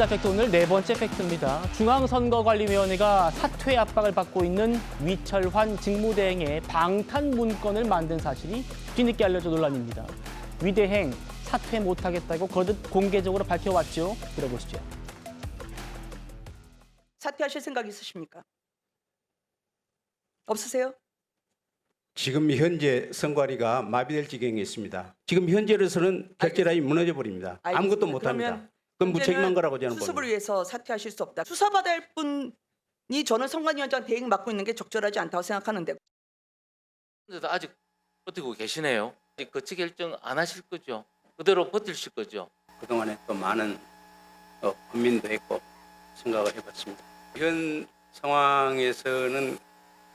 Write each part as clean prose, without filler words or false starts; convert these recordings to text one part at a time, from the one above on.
시사 팩트 오늘 네 번째 팩트입니다. 중앙선거관리위원회가 사퇴 압박을 받고 있는 위철환 직무대행의 방탄 문건을 만든 사실이 뒤늦게 알려져 논란입니다. 위 대행 사퇴 못하겠다고 거듭 공개적으로 밝혀왔죠. 들어보시죠. 사퇴하실 생각 있으십니까? 없으세요? 지금 현재 선관위가 마비될 지경에 있습니다. 지금 현재로서는 결재라인이 무너져 버립니다. 아무것도 못합니다. 그건 무책임한 거라고 저는 수습을 봅니다. 위해서 사퇴하실 수 없다. 수사받아야 할 분이 저는 선관위원장 대행 맡고 있는 게 적절하지 않다고 생각하는데. 그런데도 아직 버티고 계시네요. 아직 거치 결정 안 하실 거죠? 그대로 버티실 거죠? 그동안에 또 많은 고민도 했고 생각을 해봤습니다. 현 상황에서는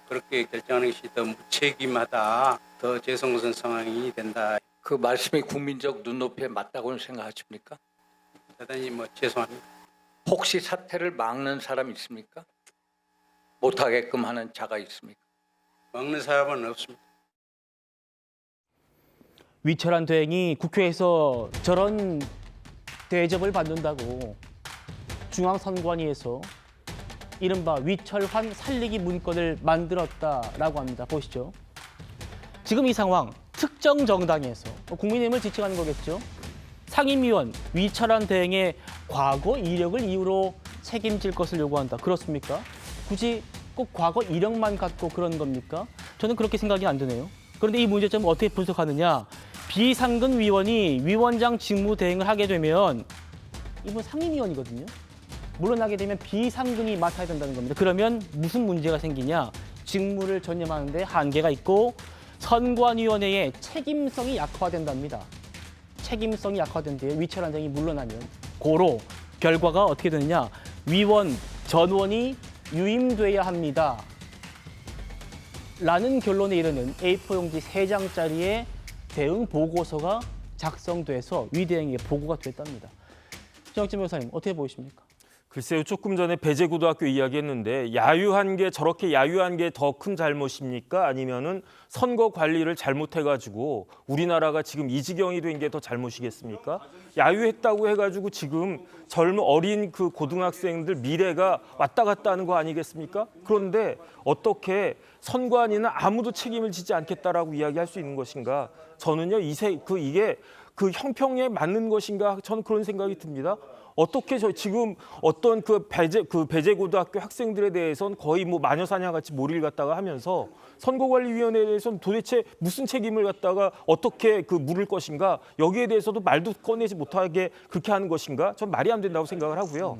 그렇게 결정하는 것이 더 무책임하다, 더 죄송스러운 상황이 된다. 그 말씀이 국민적 눈높이에 맞다고는 생각하십니까? 대단히 죄송합니다. 혹시 사태를 막는 사람 있습니까? 못하게끔 하는 자가 있습니까? 막는 사람은 없습니다. 위철환 대행이 국회에서 저런 대접을 받는다고 중앙선관위에서 이른바 위철환 살리기 문건을 만들었다라고 합니다. 보시죠. 지금 이 상황, 특정 정당에서 국민의힘을 지칭하는 거겠죠. 상임위원 위철환 대행의 과거 이력을 이유로 책임질 것을 요구한다. 그렇습니까? 굳이 꼭 과거 이력만 갖고 그런 겁니까? 저는 그렇게 생각이 안 드네요. 그런데 이 문제점을 어떻게 분석하느냐. 비상근 위원이 위원장 직무 대행을 하게 되면 이분 상임위원이거든요. 물러나게 되면 비상근이 맡아야 된다는 겁니다. 그러면 무슨 문제가 생기냐. 직무를 전념하는 데 한계가 있고 선관위원회의 책임성이 약화된답니다. 책임성이 약화된대요. 위철환 대행이 물러나면. 고로 결과가 어떻게 되느냐. 위원, 전원이 유임돼야 합니다. 라는 결론에 이르는 A4 용지 3장짜리의 대응 보고서가 작성돼서 위 대행에게 보고가 됐답니다. 정혁진 변호사님, 어떻게 보이십니까? 글쎄요, 조금 전에 배재고등학교 이야기했는데 야유한 게 저렇게 야유한 게 더 큰 잘못입니까? 아니면은 선거 관리를 잘못해가지고 우리나라가 지금 이 지경이 된 게 더 잘못이겠습니까? 야유했다고 해가지고 지금 젊은 어린 그 고등학생들 미래가 왔다 갔다 하는 거 아니겠습니까? 그런데 어떻게 선관위는 아무도 책임을 지지 않겠다라고 이야기할 수 있는 것인가? 저는요, 이게 그 형평에 맞는 것인가? 저는 그런 생각이 듭니다. 어떻게 지금 어떤 배재고등학교 학생들에 대해서는 거의 마녀사냥 같이 몰이를 갖다가 하면서 선거관리위원회에 대해서는 도대체 무슨 책임을 갖다가 어떻게 물을 것인가? 여기에 대해서도 말도 꺼내지 못하게 그렇게 하는 것인가? 전 말이 안 된다고 생각을 하고요.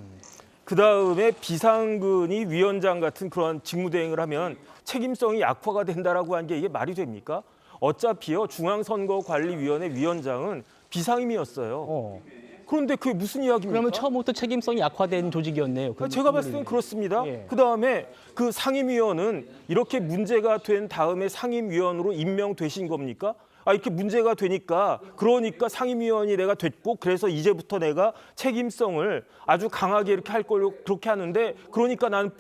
그다음에 비상근이 위원장 같은 그런 직무대행을 하면 책임성이 약화가 된다라고 한 게 이게 말이 됩니까? 어차피요, 중앙선거관리위원회 위원장은 비상임이었어요. 그런데 그게 무슨 이야기입니까? 그러면 처음부터 책임성이 약화된 조직이었네요. 제가 봤을 때는 그렇습니다. 예. 그다음에 그 상임위원은 이렇게 문제가 된 다음에 상임위원으로 임명되신 겁니까? 이렇게 문제가 되니까 그러니까 상임위원이 내가 됐고 그래서 이제부터 내가 책임성을 아주 강하게 이렇게 할 걸로 그렇게 하는데 그러니까 나는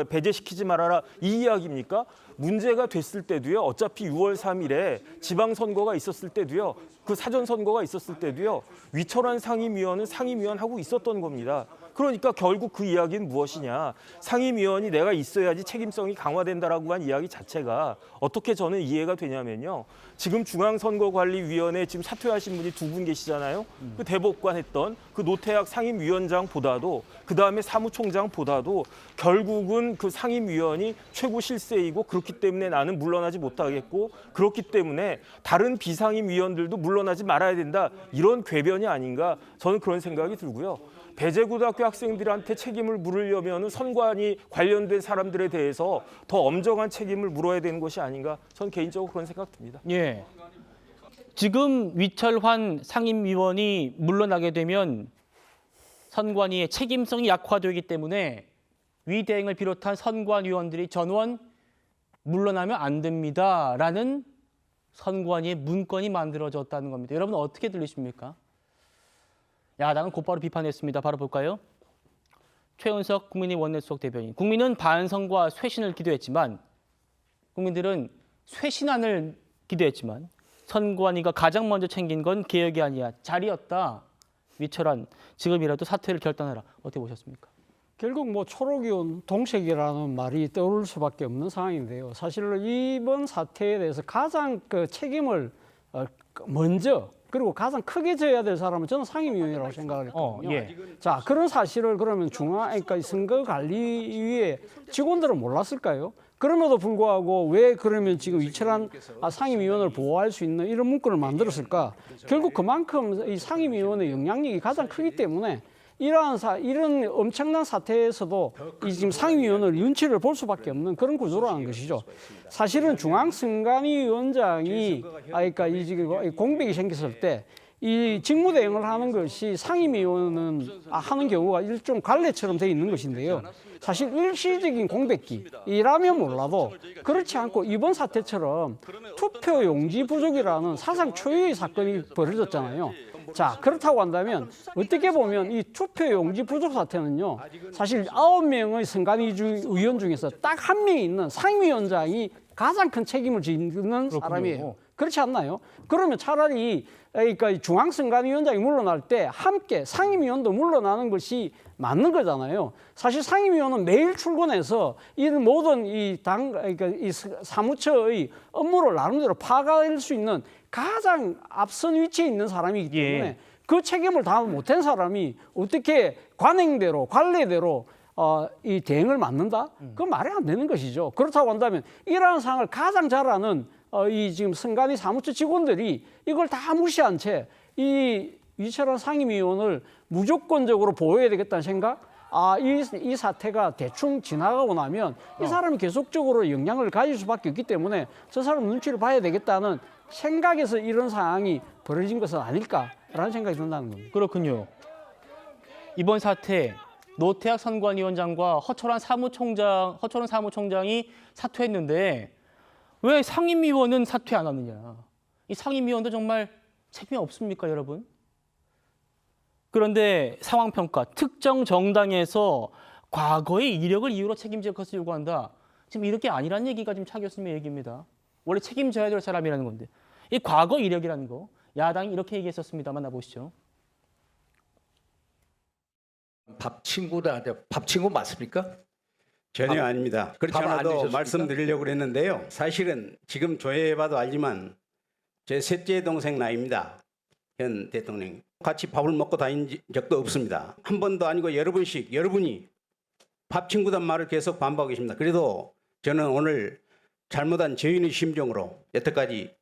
배제시키지 말아라 이 이야기입니까? 문제가 됐을 때도요. 어차피 6월 3일에 지방선거가 있었을 때도요. 그 사전선거가 있었을 때도요. 위철환 상임위원은 상임위원하고 있었던 겁니다. 그러니까 결국 그 이야기는 무엇이냐. 상임위원이 내가 있어야지 책임성이 강화된다라고 한 이야기 자체가 어떻게 저는 이해가 되냐면요. 지금 중앙선거관리위원회 지금 사퇴하신 분이 2분 계시잖아요. 그 대법관 했던 그 노태학 상임위원장보다도 그다음에 사무총장보다도 결국은 그 상임위원이 최고 실세이고 그렇기 때문에 나는 물러나지 못하겠고 그렇기 때문에 다른 비상임위원들도 물러나지 말아야 된다. 이런 궤변이 아닌가 저는 그런 생각이 들고요. 배재고등학교 학생들한테 책임을 물으려면 선관위 관련된 사람들에 대해서 더 엄정한 책임을 물어야 되는 것이 아닌가 저는 개인적으로 그런 생각 듭니다. 예. 지금 위철환 상임위원이 물러나게 되면 선관위의 책임성이 약화되기 때문에 위 대행을 비롯한 선관위원들이 전원 물러나면 안 됩니다라는 선관위의 문건이 만들어졌다는 겁니다. 여러분 어떻게 들리십니까? 야당은 곧바로 비판했습니다. 바로 볼까요? 최은석 국민의힘 원내수석 대변인. 국민은 반성과 쇄신을 기도했지만 국민들은 쇄신안을 기대했지만 선관위가 가장 먼저 챙긴 건 개혁이 아니야 자리였다. 위철한 지금이라도 사퇴를 결단하라. 어떻게 보셨습니까? 결국 뭐 초록이온 동색이라는 말이 떠오를 수밖에 없는 상황인데요. 사실 이번 사태에 대해서 가장 그 책임을 먼저 그리고 가장 크게 져야 될 사람은 저는 상임위원이라고 생각을 했거든요. 예. 자, 그런 사실을 그러면 그러니까 선거관리위의 직원들은 몰랐을까요? 그럼에도 불구하고 왜 그러면 지금 위철한 상임위원을 보호할 수 있는 이런 문구를 만들었을까? 결국 그만큼 이 상임위원의 영향력이 가장 크기 때문에 이런 엄청난 사태에서도 이 지금 상임위원을 눈치를 볼 수밖에 없는 그런 구조라는 것이죠. 사실은 중앙선관위원장이 그러니까 이 지금 공백이 생겼을 때 이 직무대행을 하는 것이 상임위원은 하는 경우가 일종 관례처럼 되어 있는 것인데요. 사실 일시적인 공백기라면 몰라도 그렇지 않고 이번 사태처럼 투표 용지 부족이라는 사상 초유의 사건이 벌어졌잖아요. 자, 그렇다고 한다면 어떻게 보면 이 투표 용지 부족 사태는요. 사실 9명의 선관위 의원 중에서 딱 한 명이 있는 상임위원장이 가장 큰 책임을 지는 사람이에요. 그렇지 않나요? 그러면 차라리 그러니까 중앙선관위원장이 물러날 때 함께 상임위원도 물러나는 것이 맞는 거잖아요. 사실 상임위원은 매일 출근해서 이런 모든 그러니까 이 사무처의 업무를 나름대로 파악할 수 있는 가장 앞선 위치에 있는 사람이기 때문에 그 책임을 다 못한 사람이 어떻게 관행대로 관례대로 이 대응을 맡는다? 그건 말이 안 되는 것이죠. 그렇다고 한다면 이러한 상황을 가장 잘 아는 이 지금 선관위 사무처 직원들이 이걸 다 무시한 채 이 위철한 상임위원을 무조건적으로 보호해야 되겠다는 생각? 이 사태가 대충 지나가고 나면 이 사람이 계속적으로 영향을 가질 수밖에 없기 때문에 저 사람 눈치를 봐야 되겠다는 생각에서 이런 상황이 벌어진 것은 아닐까라는 생각이 든다는 겁니다. 그렇군요. 이번 사태 노태학 선관위원장과 허철한 사무총장이 사퇴했는데 왜 상임위원은 사퇴 안 하느냐? 이 상임위원도 정말 책임이 없습니까, 여러분? 그런데 상황평가, 특정 정당에서 과거의 이력을 이유로 책임질 것을 요구한다. 지금 이렇게 아니란 얘기가 지금 차교수님의 얘기입니다. 원래 책임져야 될 사람이라는 건데. 이 과거 이력이라는 거, 야당이 이렇게 얘기했었습니다. 만나보시죠. 밥 친구 맞습니까? 전혀 아닙니다. 그렇지 밥 안 않아도 드셨습니까? 말씀드리려고 그랬는데요. 사실은 지금 조회해봐도 알지만 제 셋째 동생 나이입니다. 현 대통령. 같이 밥을 먹고 다닌 적도 없습니다. 한 번도 아니고 여러 번씩 여러분이 밥 친구단 말을 계속 반복하고 계십니다. 그래도 저는 오늘 잘못한 죄인의 심정으로 여태까지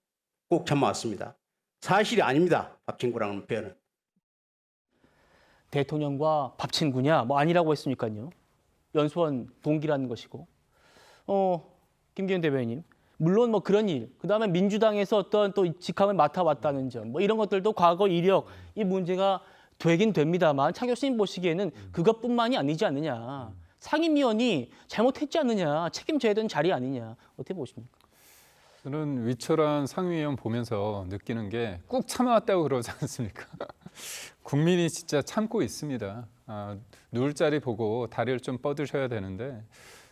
꼭 참아왔습니다. 사실이 아닙니다. 밥 친구라는 표현은. 대통령과 밥 친구냐? 뭐 아니라고 했으니까요. 연수원 동기라는 것이고. 김기현 대변인. 물론 뭐 그런 일, 그다음에 민주당에서 어떤 또 직함을 맡아왔다는 점, 뭐 이런 것들도 과거 이력 이 문제가 되긴 됩니다만 차 교수님 보시기에는 그것뿐만이 아니지 않느냐. 상임위원이 잘못했지 않느냐, 책임져야 되는 자리 아니냐. 어떻게 보십니까? 저는 위철한 상임위원 보면서 느끼는 게 꾹 참아왔다고 그러지 않습니까? 국민이 진짜 참고 있습니다. 누울 자리 보고 다리를 좀 뻗으셔야 되는데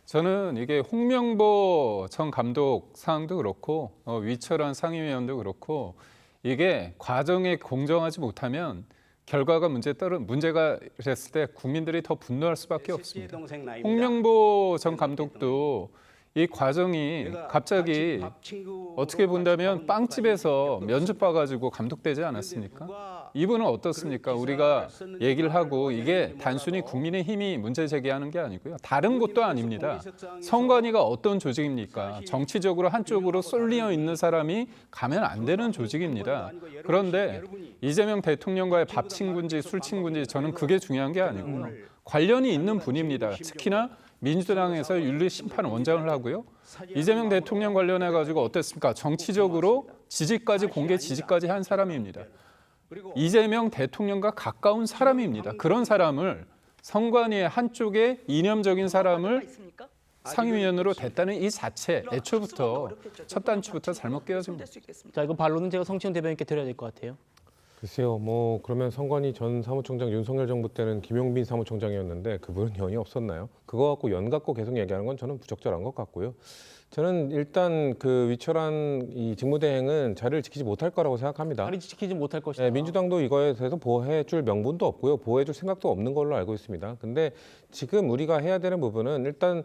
저는 이게 홍명보 전 감독 사항도 그렇고 위철한 상임위원도 그렇고 이게 과정에 공정하지 못하면 결과가 문제가 됐을 때 국민들이 더 분노할 수밖에 없습니다. 홍명보 전 감독도 이 과정이 갑자기 어떻게 본다면 빵집에서 면접 봐가지고 감독되지 않았습니까? 이분은 어떻습니까? 우리가 얘기를 하고 이게 단순히 국민의힘이 문제 제기하는 게 아니고요. 다른 곳도 아닙니다. 선관위가 어떤 조직입니까? 정치적으로 한쪽으로 쏠려 있는 사람이 가면 안 되는 조직입니다. 그런데 이재명 대통령과의 밥 친구인지 술 친구인지 저는 그게 중요한 게 아니고 관련이 있는 분입니다. 특히나 민주당에서 윤리심판원장을 하고요. 이재명 대통령 관련해 가지고 어땠습니까? 정치적으로 지지까지 공개 지지까지 한 사람입니다. 이재명 대통령과 가까운 사람입니다. 그런 사람을 선관위의 한쪽에 이념적인 사람을 상임위원으로 됐다는 이 자체 애초부터 첫 단추부터 잘못 깨어집니다. 자, 이거 반론은 제가 성시현 대변인께 드려야 될 것 같아요. 글쎄요, 뭐 그러면 선관위 전 사무총장 윤석열 정부 때는 김용빈 사무총장이었는데 그분은 연이 없었나요? 그거 갖고 연 갖고 계속 얘기하는 건 저는 부적절한 것 같고요. 저는 일단 그 위철한 이 직무대행은 자리를 지키지 못할 거라고 생각합니다. 자리 지키지 못할 것이다. 네, 민주당도 이거에 대해서 보호해줄 명분도 없고요. 보호해줄 생각도 없는 걸로 알고 있습니다. 근데 지금 우리가 해야 되는 부분은 일단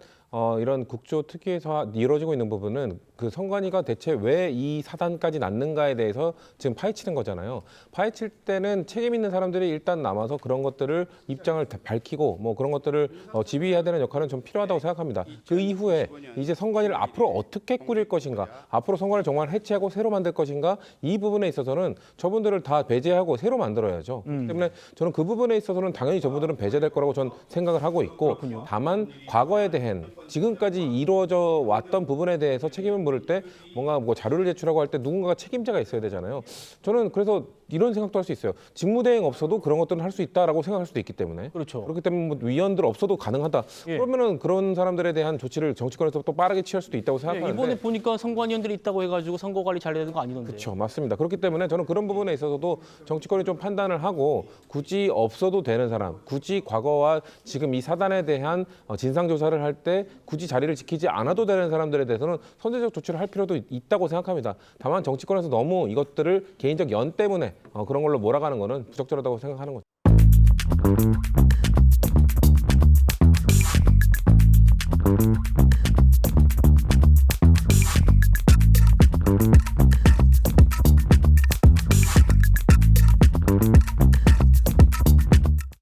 이런 국조 특위에서 이루어지고 있는 부분은 그 선관위가 대체 왜 이 사단까지 났는가에 대해서 지금 파헤치는 거잖아요. 파헤칠 때는 책임 있는 사람들이 일단 남아서 그런 것들을 입장을 밝히고 뭐 그런 것들을 지휘해야 되는 역할은 좀 필요하다고 생각합니다. 그 이후에 이제 선관위를 앞으로 어떻게 꾸릴 것인가, 앞으로 선관위를 정말 해체하고 새로 만들 것인가, 이 부분에 있어서는 저분들을 다 배제하고 새로 만들어야죠. 그렇기 때문에 저는 그 부분에 있어서는 당연히 저분들은 배제될 거라고 전 생각을 하고 있고, 다만 과거에 대한 지금까지 이루어져 왔던 부분에 대해서 책임을 물을 때 뭔가 뭐 자료를 제출하고 할 때 누군가가 책임자가 있어야 되잖아요. 저는 그래서 이런 생각도 할 수 있어요. 직무대행 없어도 그런 것들은 할 수 있다라고 생각할 수도 있기 때문에. 그렇죠. 그렇기 때문에 뭐 위원들 없어도 가능하다. 예. 그러면은 그런 사람들에 대한 조치를 정치권에서 또 빠르게 취할 수도 있다고 예, 생각하는데. 이번에 보니까 선관위원들이 있다고 해가지고 선거 관리 잘 되는 거 아니던데. 그렇죠, 맞습니다. 그렇기 때문에 저는 그런 부분에 있어서도 정치권이 좀 판단을 하고 굳이 없어도 되는 사람, 굳이 과거와 지금 이 사단에 대한 진상 조사를 할 때 굳이 자리를 지키지 않아도 되는 사람들에 대해서는 선제적 조치를 할 필요도 있다고 생각합니다. 다만 정치권에서 너무 이것들을 개인적 연 때문에 그런 걸로 몰아가는 거는 부적절하다고 생각하는 거죠.